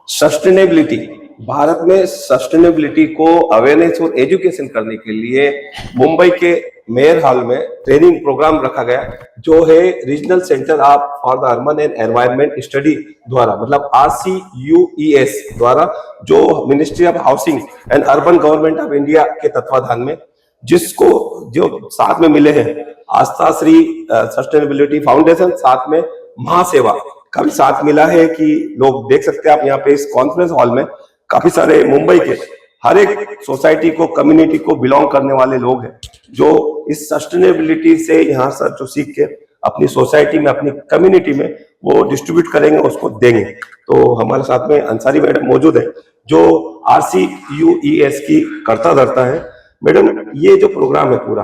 Sustainability, Bharat में sustainability को awareness और एजुकेशन करने के लिए मुंबई के मेयर हॉल में ट्रेनिंग प्रोग्राम रखा गया, जो है regional centre of for the urban and environment study द्वारा, मतलब RCUES द्वारा, जो ministry of housing and urban government of India के तत्वाधान में, जिसको जो साथ में मिले हैं आस्था श्री सस्टेनेबिलिटी फाउंडेशन, साथ में महासेवा का भी साथ मिला है। कि लोग देख सकते हैं आप यहाँ पे इस कॉन्फ्रेंस हॉल में काफी सारे मुंबई के हर एक सोसाइटी को, कम्युनिटी को बिलोंग करने वाले लोग हैं, जो इस सस्टेनेबिलिटी से यहाँ से जो सीख के अपनी सोसाइटी में, अपनी कम्युनिटी में वो डिस्ट्रीब्यूट करेंगे, उसको देंगे। तो हमारे साथ में अंसारी मैडम मौजूद है, जो RCUES की कर्ता धर्ता है। मैडम, ये जो प्रोग्राम है पूरा,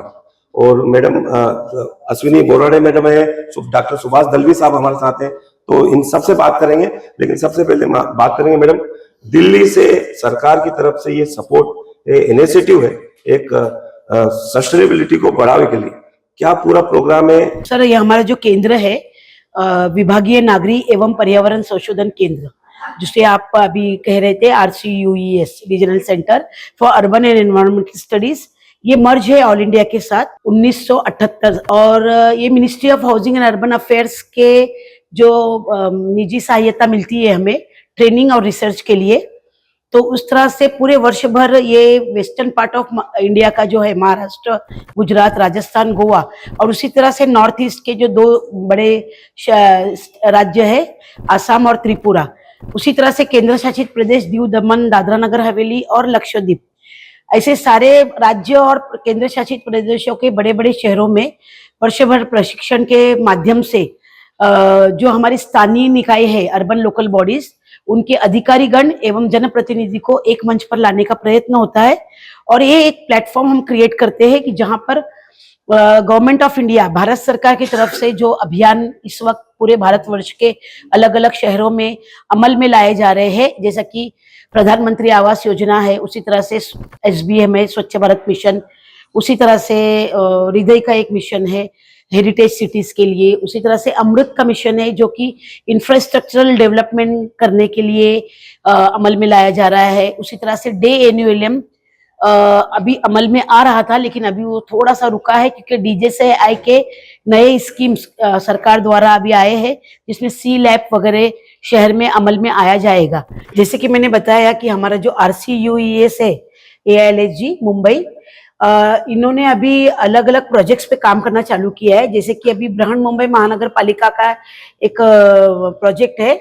और मैडम अश्विनी बोराडे मैडम है, डॉक्टर सुभाष दलवी साहब हमारे साथ हैं, तो इन सबसे बात करेंगे। लेकिन सबसे पहले बात करेंगे मैडम, दिल्ली से सरकार की तरफ से ये सपोर्ट इनिशिएटिव है एक सस्टेनेबिलिटी को बढ़ावे के लिए, क्या पूरा प्रोग्राम है? सर, ये हमारा जो केंद्र है विभागीय नागरी एवं पर्यावरण संशोधन केंद्र, जिसे आप अभी कह रहे थे RCUES, regional centre for urban and environmental studies, ये मर्ज है ऑल इंडिया के साथ 1978। और ये ministry of housing and urban affairs के जो निजी सहायता मिलती है हमें ट्रेनिंग और रिसर्च के लिए, तो उस तरह से पूरे वर्ष भर ये वेस्टर्न पार्ट ऑफ इंडिया का जो है महाराष्ट्र, गुजरात, राजस्थान, गोवा, और उसी तरह से नॉर्थ ईस्ट के जो 2 बड़े राज्य है आसाम और त्रिपुरा, उसी तरह से केंद्र शासित प्रदेश दीव दमन दादरा नगर हवेली और लक्षद्वीप, ऐसे सारे राज्य और केंद्र शासित प्रदेशों के बड़े बड़े शहरों में वर्ष भर प्रशिक्षण के माध्यम से जो हमारी स्थानीय निकाय है, अर्बन लोकल बॉडीज, उनके अधिकारीगण एवं जनप्रतिनिधि को एक मंच पर लाने का प्रयत्न होता है। और ये एक प्लेटफॉर्म हम क्रिएट करते हैं कि जहां पर गवर्नमेंट ऑफ इंडिया, भारत सरकार की तरफ से जो अभियान इस वक्त पूरे भारतवर्ष के अलग अलग शहरों में अमल में लाए जा रहे हैं, जैसा कि प्रधानमंत्री आवास योजना है, उसी तरह से SBM है, स्वच्छ भारत मिशन, उसी तरह से हृदय का एक मिशन है हेरिटेज सिटीज के लिए, उसी तरह से अमृत का मिशन है, जो कि इंफ्रास्ट्रक्चरल डेवलपमेंट करने के लिए अमल में लाया जा रहा है। उसी तरह से डे एन्युअलम अभी अमल में आ रहा था, लेकिन अभी वो थोड़ा सा रुका है, क्योंकि DJSI के नए स्कीम्स सरकार द्वारा अभी आए हैं, जिसमें C-LAP वगैरह शहर में अमल में आया जाएगा। जैसे कि मैंने बताया कि हमारा जो RCUES है, AILSG मुंबई, इन्होंने अभी अलग अलग प्रोजेक्ट्स पे काम करना चालू किया है। जैसे कि अभी बृहन मुंबई महानगर पालिका का एक प्रोजेक्ट है,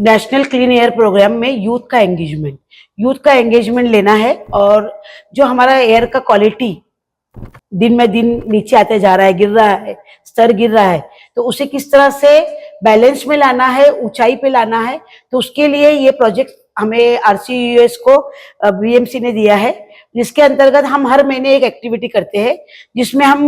नेशनल क्लीन एयर प्रोग्राम में यूथ का एंगेजमेंट लेना है, और जो हमारा एयर का क्वालिटी दिन में दिन नीचे आते जा रहा है, गिर रहा है, स्तर गिर रहा है, तो उसे किस तरह से बैलेंस में लाना है, ऊंचाई पे लाना है, तो उसके लिए ये प्रोजेक्ट हमें RCUES को BMC ने दिया है, जिसके अंतर्गत हम हर महीने एक एक्टिविटी करते हैं, जिसमें हम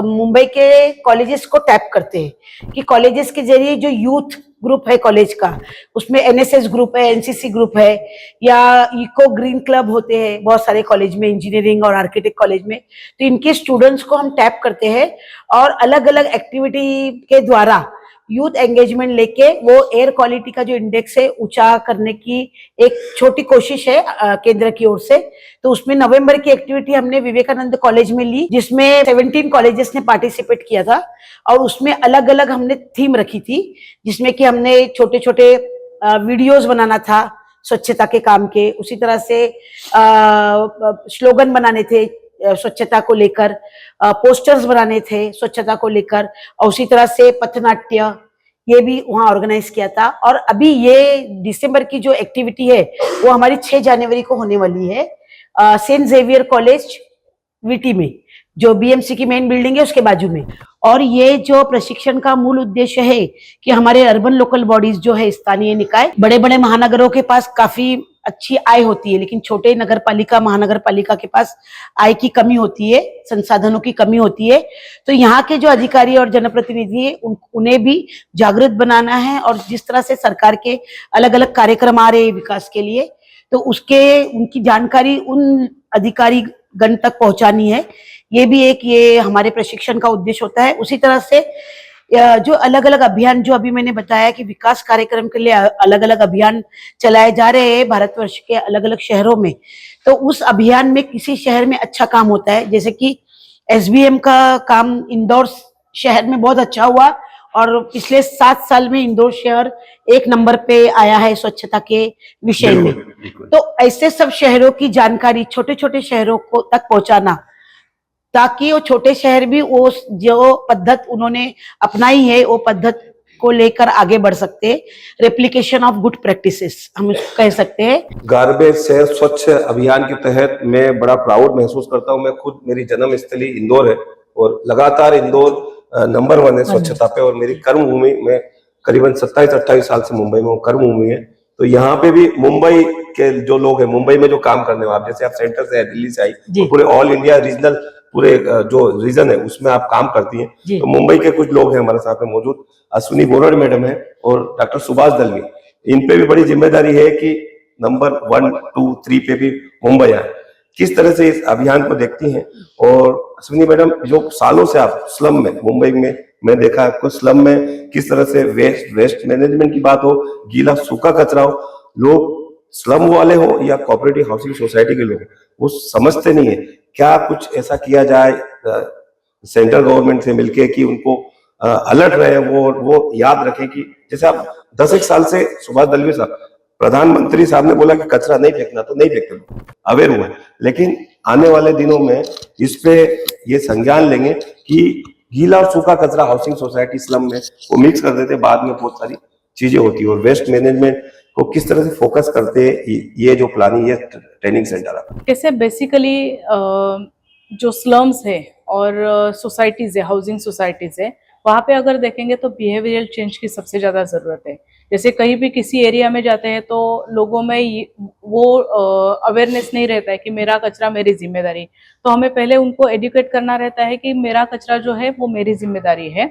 मुंबई के कॉलेजेस को टैप करते हैं कि कॉलेजेस के जरिए जो यूथ ग्रुप है कॉलेज का, उसमें NSS ग्रुप है, NCC ग्रुप है, या इको ग्रीन क्लब होते हैं बहुत सारे कॉलेज में, इंजीनियरिंग और आर्किटेक्ट कॉलेज में, तो इनके स्टूडेंट्स को हम टैप करते हैं और अलग अलग एक्टिविटी के द्वारा यूथ एंगेजमेंट लेके वो एयर क्वालिटी का जो इंडेक्स है ऊंचा करने की एक छोटी कोशिश है केंद्र की ओर से। तो उसमें नवंबर की एक्टिविटी हमने विवेकानंद कॉलेज में ली, जिसमें 17 कॉलेजेस ने पार्टिसिपेट किया था, और उसमें अलग अलग हमने थीम रखी थी, जिसमें कि हमने छोटे छोटे वीडियोस बनाना था स्वच्छता के काम के, उसी तरह से स्लोगन बनाने थे स्वच्छता को लेकर, पोस्टर्स बनाने थे स्वच्छता को लेकर, और उसी तरह से पथनाट्य ये भी वहाँ ऑर्गेनाइज किया था। और अभी ये दिसंबर की जो एक्टिविटी है वो हमारी 6 जनवरी को होने वाली है सेंट जेवियर कॉलेज VT में, जो BMC की मेन बिल्डिंग है उसके बाजू में। और ये जो प्रशिक्षण का मूल उद्देश्य है कि हमारे अर्बन लोकल बॉडीज जो है, स्थानीय निकाय, बड़े बड़े महानगरों के पास काफी अच्छी आय होती है, लेकिन छोटे नगर पालिका, महानगर पालिका के पास आय की कमी होती है, संसाधनों की कमी होती है। तो यहाँ के जो अधिकारी और जनप्रतिनिधि है उन्हें भी जागृत बनाना है, और जिस तरह से सरकार के अलग अलग कार्यक्रम आ रहे हैं विकास के लिए, तो उनकी जानकारी उन अधिकारी गण तक पहुंचानी है। ये भी एक ये हमारे प्रशिक्षण का उद्देश्य होता है। उसी तरह से जो अलग अलग अभियान जो अभी मैंने बताया कि विकास कार्यक्रम के लिए अलग अलग अभियान चलाए जा रहे हैं भारतवर्ष के अलग अलग शहरों में, तो उस अभियान में किसी शहर में अच्छा काम होता है, जैसे कि एसबीएम का काम इंदौर शहर में बहुत अच्छा हुआ और पिछले 7 साल में इंदौर शहर 1 नंबर पे आया है स्वच्छता के विषय में। बिल्कुल बिल्कुल। तो ऐसे सब शहरों की जानकारी छोटे छोटे शहरों को तक पहुंचाना, ताकि वो छोटे शहर भी वो जो पद्धत उन्होंने अपनाई है वो पद्धत को लेकर आगे बढ़ सकते हैं। रेप्लिकेशन ऑफ गुड प्रैक्टिसेस हम इसको कह सकते हैं। गार्बेज से स्वच्छ अभियान के तहत मैं बड़ा प्राउड महसूस करता हूं। मैं खुद, मेरी जन्म स्थली इंदौर है और लगातार इंदौर नंबर 1 है स्वच्छता पे, और मेरी कर्म भूमि में करीबन 27-28 साल से मुंबई में हूँ, कर्म भूमि है। तो यहाँ पे भी मुंबई के जो लोग हैं, मुंबई में जो काम करने वाले, जैसे आप सेंटर से दिल्ली से आई, तो पूरे ऑल इंडिया रीजनल पूरे जो रीजन है उसमें आप काम करती हैं, तो मुंबई के कुछ लोग हैं हमारे साथ में मौजूद। अश्विनी बोरड मैडम है और डॉक्टर सुभाष दलवी, इन पे भी बड़ी जिम्मेदारी है कि नंबर 1, 2, 3 पे भी मुंबई आए। किस तरह से इस अभियान को देखती हैं? और अश्विनी मैडम, जो सालों से आप स्लम में, मुंबई में मैं देखा आपको स्लम में किस तरह से वेस्ट मैनेजमेंट की बात हो, गीला सूखा कचरा हो, लोग स्लम वाले हो या कोऑपरेटिव हाउसिंग सोसाइटी के लोग, वो समझते नहीं है। क्या कुछ ऐसा किया जाए सेंट्रल गवर्नमेंट से मिलके कि उनको अलर्ट रहे, वो याद रखें कि जैसे आप 10 एक साल से सुभाष दलवी साहब, प्रधानमंत्री साहब ने बोला कि कचरा नहीं फेंकना, तो नहीं फेंकते, अवेयर हुए। लेकिन आने वाले दिनों में इस पे ये संज्ञान लेंगे कि गीला और सूखा कचरा हाउसिंग सोसाइटी स्लम में वो मिक्स कर देते, बाद में बहुत सारी चीजें होती है। और वेस्ट मैनेजमेंट को किस तरह से फोकस करते हैं, ये जो प्लानिंग, ये ट्रेनिंग सेंटर है। कैसे बेसिकली जो स्लम्स है और सोसाइटीज है, हाउसिंग सोसाइटीज है, वहाँ पे अगर देखेंगे तो बिहेवियरल चेंज की सबसे ज़्यादा ज़रूरत है। जैसे कहीं भी किसी एरिया में जाते हैं तो लोगों में वो अवेयरनेस नहीं रहता है कि मेरा कचरा मेरी जिम्मेदारी। तो हमें पहले उनको एजुकेट करना रहता है कि मेरा कचरा जो है वो मेरी जिम्मेदारी है।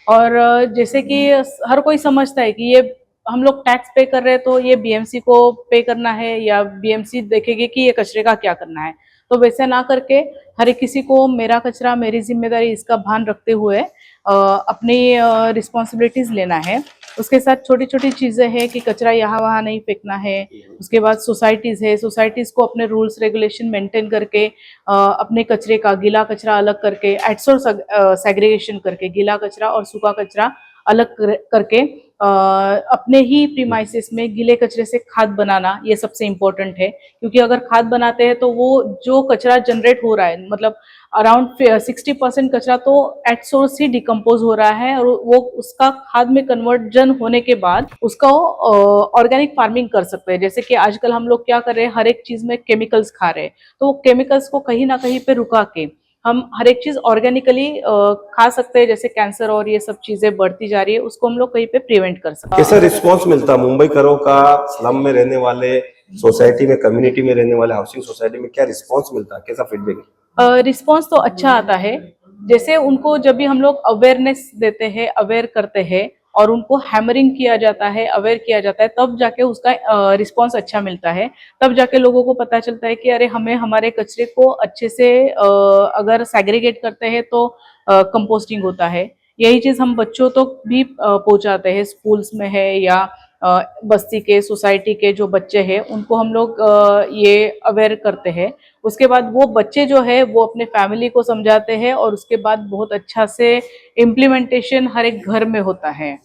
और जैसे कि हर कोई समझता है कि ये हम लोग टैक्स पे कर रहे हैं तो ये बीएमसी को पे करना है या बीएमसी देखेगी कि ये कचरे का क्या करना है। तो वैसे ना करके हर एक किसी को मेरा कचरा मेरी जिम्मेदारी, इसका भान रखते हुए अपनी रिस्पॉन्सिबिलिटीज लेना है। उसके साथ छोटी छोटी चीज़ें हैं कि कचरा यहाँ वहाँ नहीं फेंकना है। उसके बाद सोसाइटीज़ है, सोसाइटीज़ को अपने रूल्स रेगुलेशन मेंटेन करके अपने कचरे का गीला कचरा अलग करके, एटसोर सेग्रीगेशन करके गीला कचरा और सूखा कचरा अलग करके अपने ही प्रीमाइसेस में गीले कचरे से खाद बनाना, ये सबसे इम्पोर्टेंट है। क्योंकि अगर खाद बनाते हैं तो वो जो कचरा जनरेट हो रहा है, मतलब अराउंड 60% कचरा तो एट सोर्स ही डिकम्पोज हो रहा है, और वो उसका खाद में कन्वर्जन होने के बाद उसका ऑर्गेनिक फार्मिंग कर सकते हैं। जैसे कि आजकल हम लोग क्या कर रहे हैं, हर एक चीज में केमिकल्स खा रहे हैं, तो वो केमिकल्स को कहीं ना कहीं पे रुका के हम हर एक चीज ऑर्गेनिकली खा सकते हैं। जैसे कैंसर और ये सब चीजें बढ़ती जा रही है, उसको हम लोग कहीं पे प्रिवेंट कर सकते हैं। कैसा रिस्पॉन्स मिलता मुंबई करों का? स्लम में रहने वाले, सोसाइटी में, कम्युनिटी में रहने वाले, हाउसिंग सोसाइटी में क्या रिस्पॉन्स मिलता है, कैसा फीडबैक? रिस्पॉन्स तो अच्छा आता है। जैसे उनको जब भी हम लोग अवेयरनेस देते हैं, अवेयर करते हैं और उनको हैमरिंग किया जाता है, अवेयर किया जाता है, तब जाके उसका रिस्पॉन्स अच्छा मिलता है। तब जाके लोगों को पता चलता है कि अरे हमें हमारे कचरे को अच्छे से अगर सेग्रीगेट करते हैं तो कंपोस्टिंग होता है। यही चीज़ हम बच्चों तक भी पहुंचाते हैं, स्कूल्स में है या बस्ती के, सोसाइटी के जो बच्चे हैं उनको हम लोग ये अवेयर करते हैं। उसके बाद वो बच्चे जो है वो अपने फैमिली को समझाते हैं और उसके बाद बहुत अच्छा से इम्प्लीमेंटेशन हर एक घर में होता है।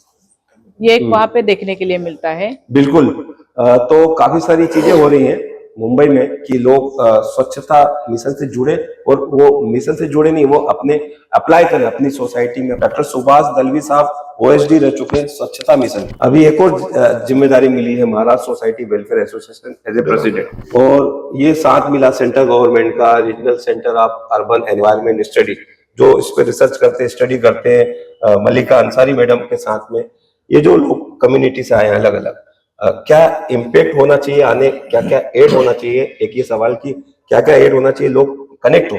ये एक वहाँ पे देखने के लिए मिलता है। बिल्कुल। तो काफी सारी चीजें हो रही हैं मुंबई में कि लोग स्वच्छता मिशन से जुड़े, और वो मिशन से जुड़े नहीं, वो अपने अप्लाई करें अपनी सोसाइटी में। डॉक्टर सुभाष दलवी साहब ओएसडी रह चुके हैं स्वच्छता मिशन। अभी एक और जिम्मेदारी मिली है Maharashtra society welfare association as a president, और ये साथ मिला सेंट्रल गवर्नमेंट का regional centre of urban environment study, जो इस पे रिसर्च करते हैं, स्टडी करते हैं, मलिका अंसारी मैडम के साथ में। ये जो लोग कम्युनिटी से आए हैं अलग अलग, क्या इम्पैक्ट होना चाहिए आने, क्या क्या ऐड होना चाहिए, एक ये सवाल की क्या क्या ऐड होना चाहिए, लोग कनेक्ट हो,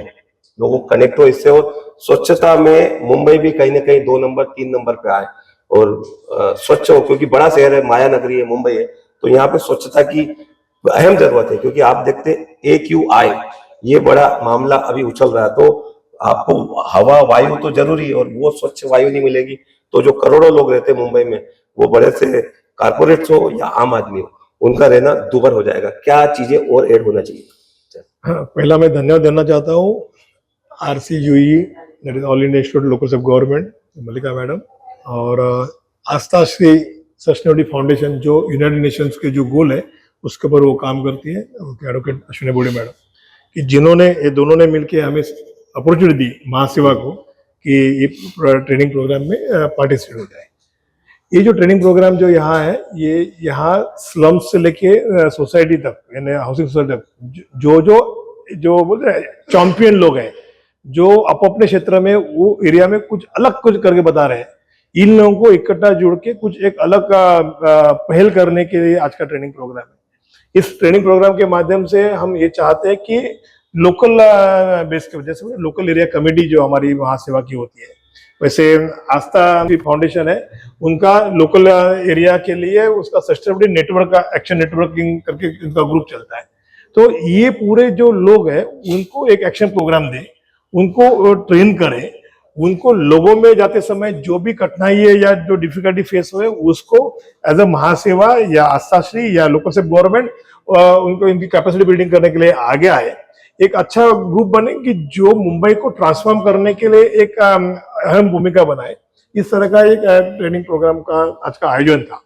लोगों कनेक्ट हो इससे, और स्वच्छता में मुंबई भी कहीं ना कहीं 2 नंबर 3 नंबर पे आए और स्वच्छ हो, क्योंकि बड़ा शहर है, माया नगरी है मुंबई है, तो यहाँ पे स्वच्छता की अहम जरूरत है। क्योंकि आप देखते AQI, ये बड़ा मामला अभी उछल रहा है, तो आपको हवा वायु तो जरूरी है, और वो स्वच्छ वायु नहीं मिलेगी तो जो करोड़ों लोग रहते हैं मुंबई में, वो बड़े से कारपोरेट्स हो या आम आदमी हो, उनका रहना दूभर हो जाएगा। क्या चीजें और ऐड होना चाहिए? हाँ, पहला मैं धन्यवाद देना चाहता हूँ RCUE, that is all India institute local self government, Mallika madam, और आस्था श्री सस्टेनेबिलिटी फाउंडेशन, जो यूनाइटेड नेशंस के जो गोल है उसके ऊपर वो काम करती है, उनके एडवोकेट अश्विनी बोडे मैडम, कि जिन्होंने ये दोनों ने मिलकर हमें अपॉर्चुनिटी दी महासेवा को कि ये ट्रेनिंग प्रोग्राम में पार्टिसिपेट हो जाए। ये जो ट्रेनिंग प्रोग्राम जो यहाँ है, ये यहाँ स्लम्स से लेके सोसाइटी तक, यानी हाउसिंग सोसाइटी तक, जो बोलते हैं चैंपियन लोग हैं, जो अपने क्षेत्र में वो एरिया में कुछ अलग कुछ करके बता रहे हैं, इन लोगों को इकट्ठा जोड़ के कुछ एक अलग पहल करने के लिए आज का ट्रेनिंग प्रोग्राम है। इस ट्रेनिंग प्रोग्राम के माध्यम से हम ये चाहते हैं कि लोकल बेस के वजह से लोकल एरिया कमेटी जो हमारी महासेवा की होती है, वैसे आस्था फाउंडेशन है, उनका लोकल एरिया के लिए उसका सस्टेनेबिलिटी नेटवर्क का एक्शन नेटवर्किंग करके उनका ग्रुप चलता है। तो ये पूरे जो लोग हैं उनको एक एक्शन प्रोग्राम दे, उनको ट्रेन करें, उनको लोगों में जाते समय जो भी कठिनाई है या जो डिफिकल्टी फेस हुए उसको एज अ महासेवा या आस्थाश्री या लोकल सेल्फ गवर्नमेंट उनको इनकी कैपेसिटी बिल्डिंग करने के लिए आगे आए, एक अच्छा ग्रुप बने कि जो मुंबई को ट्रांसफॉर्म करने के लिए एक अहम भूमिका बनाए। इस तरह का एक ट्रेनिंग प्रोग्राम का आज का आयोजन था।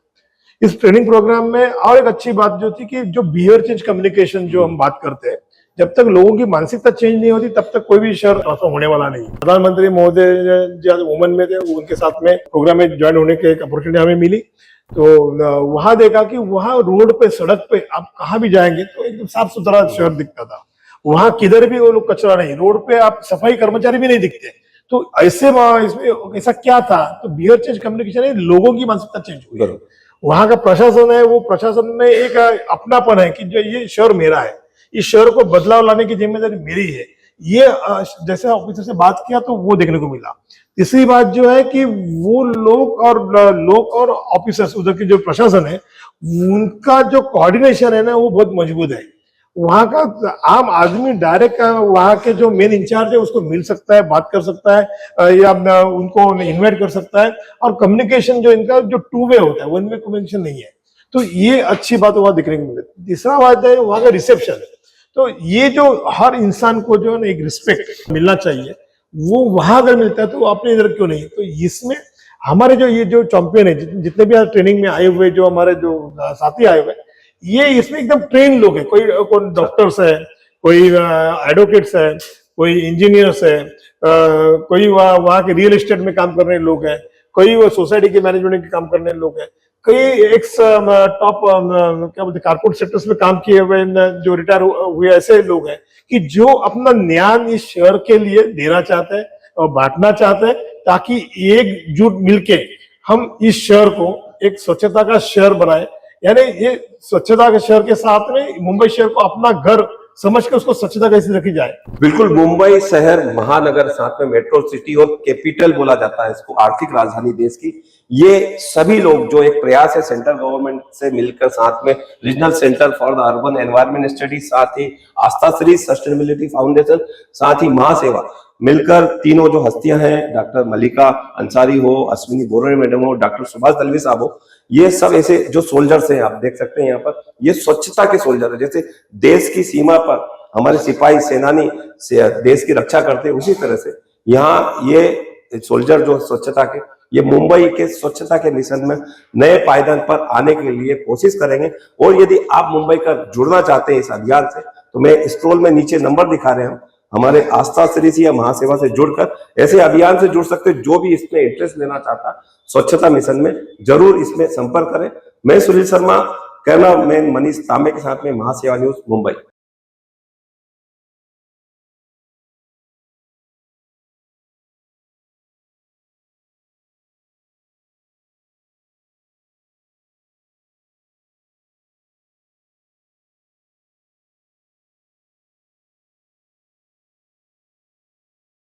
इस ट्रेनिंग प्रोग्राम में और एक अच्छी बात जो थी कि जो बिहेवियर चेंज कम्युनिकेशन जो हम बात करते हैं, जब तक लोगों की मानसिकता चेंज नहीं होती तब तक कोई भी शहर ट्रांसफॉर्म होने वाला नहीं। प्रधानमंत्री महोदय जो वुमन में थे, उनके साथ में प्रोग्राम में ज्वाइन होने की एक अपॉर्चुनिटी हमें मिली, तो वहां देखा कि वहां रोड पे, सड़क पे आप कहाँ भी जाएंगे तो एकदम साफ सुथरा शहर दिखता था। वहां किधर भी वो लोग कचरा नहीं, रोड पे आप सफाई कर्मचारी भी नहीं दिखते। तो ऐसे इसमें ऐसा क्या था? तो बिहेवियर चेंज कम्युनिकेशन है, लोगों की मानसिकता चेंज हुई। वहां का प्रशासन है, वो प्रशासन में एक अपनापन है कि जो ये शहर मेरा है, इस शहर को बदलाव लाने की जिम्मेदारी मेरी है। ये जैसे ऑफिसर से बात किया तो वो देखने को मिला। तीसरी बात जो है कि वो लोग और ऑफिसर्स, उधर की जो प्रशासन है, उनका जो कोऑर्डिनेशन है ना, वो बहुत मजबूत है। वहां का आम आदमी डायरेक्ट वहां के जो मेन इंचार्ज है उसको मिल सकता है, बात कर सकता है या उनको इन्वाइट कर सकता है, और कम्युनिकेशन जो इनका जो टू वे होता है वो इनमें कम्युनिकेशन नहीं है। तो ये अच्छी बात वहां दिखने को मिलती। तीसरा बात है वहां का रिसेप्शन। तो ये जो हर इंसान को जो है एक रिस्पेक्ट मिलना चाहिए, वो वहां अगर मिलता है तो अपने इधर क्यों नहीं। तो इसमें हमारे जो ये जो चैंपियन है, जितने भी ट्रेनिंग में आए हुए जो हमारे जो साथी आए हुए, ये इसमें एकदम ट्रेन लोग हैं। कोई डॉक्टर्स है, कोई एडवोकेट्स है, कोई इंजीनियर्स है, कोई वहाँ के रियल एस्टेट में काम करने लोग हैं, कोई वो सोसाइटी के मैनेजमेंट के काम करने लोग हैं, कई एक्स टॉप क्या बोलते कारपोरेट सेक्टर्स में काम किए हुए जो रिटायर हुए ऐसे लोग हैं कि जो अपना ज्ञान इस शहर के लिए देना चाहते हैं और बांटना चाहते हैं, ताकि एकजुट मिलके हम इस शहर को एक स्वच्छता का शहर बनाए। यानी ये स्वच्छता के शहर के साथ में मुंबई शहर को अपना घर समझ के उसको स्वच्छता कैसे रखी जाए। बिल्कुल, मुंबई शहर महानगर, साथ में मेट्रो सिटी और कैपिटल बोला जाता है इसको, आर्थिक राजधानी देश की। ये सभी लोग जो एक प्रयास है सेंट्रल गवर्नमेंट से मिलकर, साथ में regional centre for the urban environment study, साथ ही आस्था श्री सस्टेनेबिलिटी फाउंडेशन, साथ ही महासेवा, मिलकर तीनों जो हस्तियां हैं, डॉक्टर मल्लिका अंसारी हो, अश्विनी बोरे मैडम हो, डॉक्टर सुभाष दलवी साहब हो, ये सब ऐसे जो सोल्जर्स हैं, आप देख सकते हैं यहाँ पर, ये स्वच्छता के सोल्जर है। जैसे देश की सीमा पर हमारे सिपाही सेनानी से देश की रक्षा करते हैं, उसी तरह से यहाँ ये सोल्जर जो स्वच्छता के, ये मुंबई के स्वच्छता के मिशन में नए पायदान पर आने के लिए कोशिश करेंगे। और यदि आप मुंबई का जुड़ना चाहते हैं इस अभियान से, तो मैं स्क्रॉल में नीचे नंबर दिखा रहे हैं, हमारे आस्था श्री या महासेवा से जुड़कर ऐसे अभियान से जुड़ सकते हैं। जो भी इसमें इंटरेस्ट लेना चाहता स्वच्छता मिशन में, जरूर इसमें संपर्क करें। मैं सुनील शर्मा, कैमरा मैन मनीष तांबे के साथ में महासेवा न्यूज मुंबई।